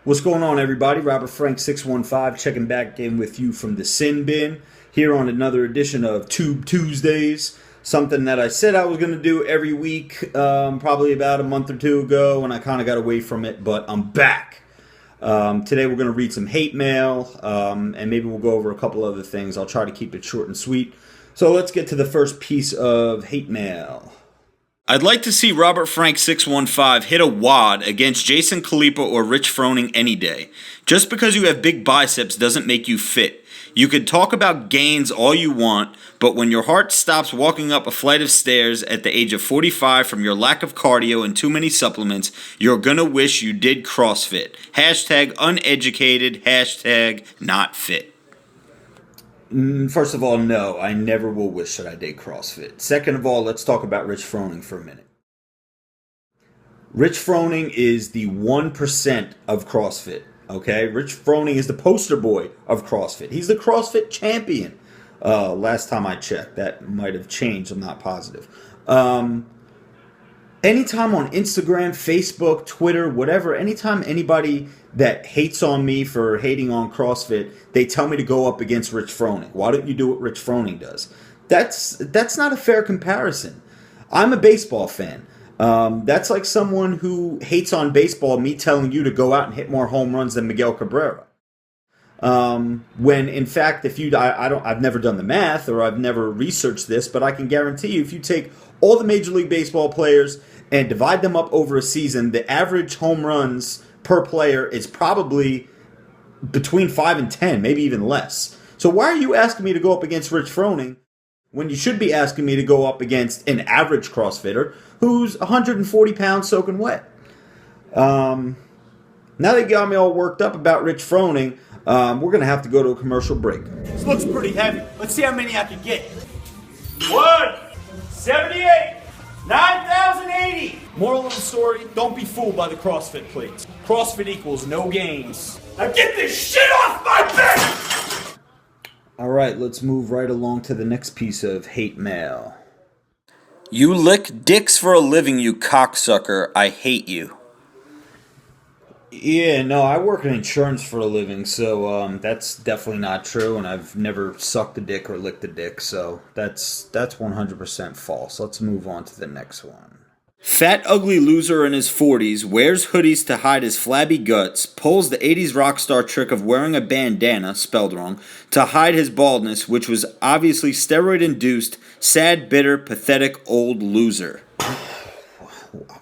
What's going on, everybody? Robertfrank615 checking back in with you from the Sin Bin here on another edition of Tube Tuesdays. Something that I said I was going to do every week, probably about a month or two ago, and I kind of got away from it, but I'm back. Today we're going to read some hate mail, and maybe we'll go over a couple other things. I'll try to keep it short and sweet. So let's get to the first piece of hate mail. I'd like to see Robertfrank615 hit a wad against Jason Khalipa or Rich Froning any day. Just because you have big biceps doesn't make you fit. You could talk about gains all you want, but when your heart stops walking up a flight of stairs at the age of 45 from your lack of cardio and too many supplements, you're gonna wish you did CrossFit. Hashtag uneducated, hashtag not fit. First of all, no, I never will wish that I did CrossFit. Second of all, let's talk about Rich Froning for a minute. Rich Froning is the 1% of CrossFit, okay? Rich Froning is the poster boy of CrossFit. He's the CrossFit champion. Last time I checked, that might have changed, I'm not positive. Anytime on Instagram, Facebook, Twitter, whatever, anytime anybody that hates on me for hating on CrossFit, they tell me to go up against Rich Froning. Why don't you do what Rich Froning does? That's not a fair comparison. I'm a baseball fan. That's like someone who hates on baseball, me telling you to go out and hit more home runs than Miguel Cabrera. When in fact, I've never done the math or I've never researched this, but I can guarantee you, if you take all the Major League Baseball players and divide them up over a season, the average home runs per player is probably between 5 and 10, maybe even less. So why are you asking me to go up against Rich Froning when you should be asking me to go up against an average CrossFitter who's 140 pounds soaking wet? Now they got me all worked up about Rich Froning. We're going to have to go to a commercial break. This looks pretty heavy. Let's see how many I can get. 178, 9,080. Moral of the story, don't be fooled by the CrossFit plates. CrossFit equals no gains. Now get this shit off my back! All right, let's move right along to the next piece of hate mail. You lick dicks for a living, you cocksucker. I hate you. Yeah, no, I work in insurance for a living, so that's definitely not true, and I've never sucked a dick or licked a dick, so that's 100% false. Let's move on to the next one. Fat ugly loser in his 40s, wears hoodies to hide his flabby guts, pulls the 80s rock star trick of wearing a bandana, spelled wrong, to hide his baldness, which was obviously steroid-induced, sad, bitter, pathetic old loser.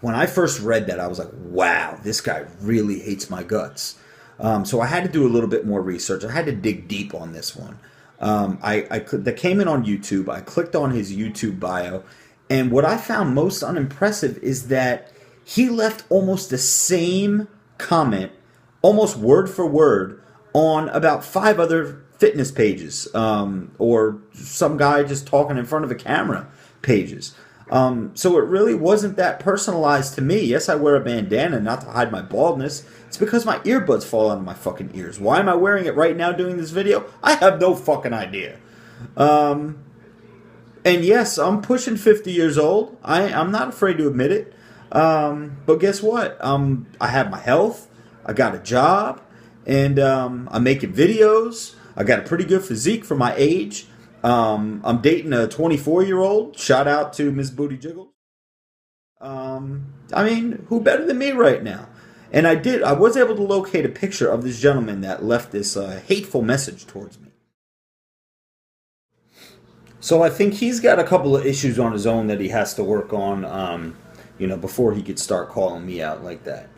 When I first read that, I was like, wow, this guy really hates my guts. So I had to do a little bit more research. I had to dig deep on this one. That came in on YouTube. I clicked on his YouTube bio. And what I found most unimpressive is that he left almost the same comment, almost word for word, on about 5 other fitness pages. Or some guy just talking in front of a camera pages. So it really wasn't that personalized to me. Yes, I wear a bandana not to hide my baldness. It's because my earbuds fall out of my fucking ears. Why am I wearing it right now doing this video? I have no fucking idea. And yes, I'm pushing 50 years old. I'm not afraid to admit it. But guess what? I have my health. I got a job. And I'm making videos. I got a pretty good physique for my age. I'm dating a 24-year-old. Shout out to Ms. Booty Jiggles. I mean, who better than me right now? And I was able to locate a picture of this gentleman that left this hateful message towards me. So I think he's got a couple of issues on his own that he has to work on, before he could start calling me out like that.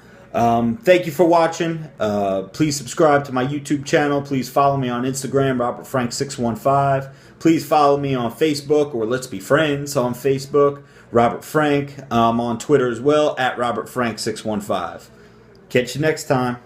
Thank you for watching. Please subscribe to my YouTube channel. Please follow me on Instagram, Robertfrank615. Please follow me on Facebook, or Let's Be Friends on Facebook, Robert Frank. I'm on Twitter as well, at Robertfrank615. Catch you next time.